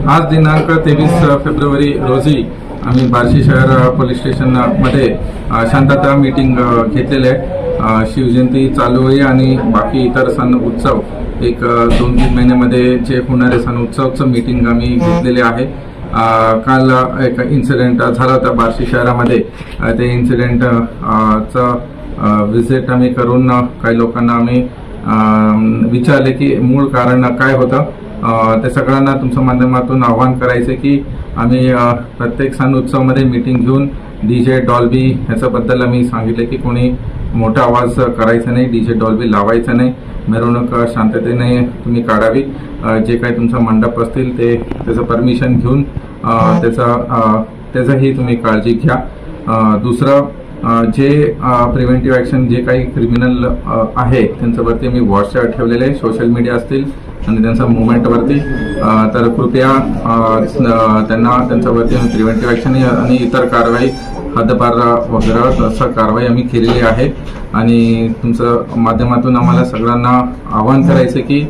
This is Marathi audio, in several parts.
आज दिनांक 23 फेब्रुवारी रोजी आम्ही बार्शी शहर पोलीस स्टेशनमध्ये शांतता मीटिंग घेतलेले आहे। शिवजयंती चालू आहे आणि बाकी इतर सण उत्सव एक 2-3 महिन्यामध्ये जे होणारे सण उत्सवचं मीटिंग आम्ही घेतलेले आहे। काल एक इन्सिडेंट झाला होता बार्शी शहरामध्ये। ते इन्सिडेंट चं विजिट आम्ही करून काही लोकांना आम्ही विचारले की मूळ कारण काय होतं। ते सगळ्यांना तुमच्या माध्यमातून आवाहन करायचे की आम्ही प्रत्येक सण उत्सवामध्ये मीटिंग घेऊन डीजे डॉल्बी ह्याच्याबद्दल आम्ही सांगितले की कोणी मोठा आवाज करायचा नाही, डीजे डॉल्बी लावायचा नाही, मिरवणूक शांततेने तुम्ही काढावी। जे काही तुमचा मंडप असतील ते त्याचं परमिशन घेऊन त्याचाही तुम्ही काळजी घ्या। दुसरं जे प्रिव्हेंटिव्ह ॲक्शन जे काही क्रिमिनल आहे त्यांच्यावरती मी वॉच ठेवलेले आहे, सोशल मीडिया असतील आणि त्यांच्या मुवमेंटवरती। तर कृपया त्यांना त्यांच्यावरती आम्ही प्रिव्हेंटिव्ह ॲक्शन आणि इतर कारवाई हद्दपार वगैरे तसं कारवाई आम्ही केलेली आहे। आणि तुमचं माध्यमातून आम्हाला सगळ्यांना आवाहन करायचं की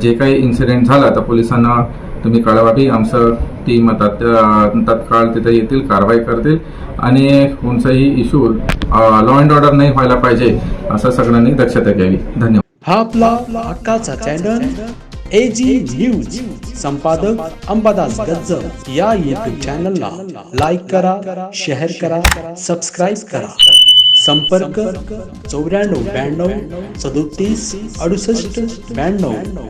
जे काही इन्सिडेंट झाला तर पोलिसांना तुम्ही कळवावी। आमचं टीम तत्काळ तिथे येतील, कारवाई करतील आणि कोणताही इश्यू लॉ अँड ऑर्डर नाही व्हायला पाहिजे असं सगळ्यांनी दक्षता घ्यावी। धन्यवाद। हा आपला हक्काचा चॅनल AG न्यूज संपादक अंबादास गज्जर या YouTube चॅनलला लाईक करा, शेअर करा, सबस्क्राईब करा। संपर्क 94 92 37 68 92।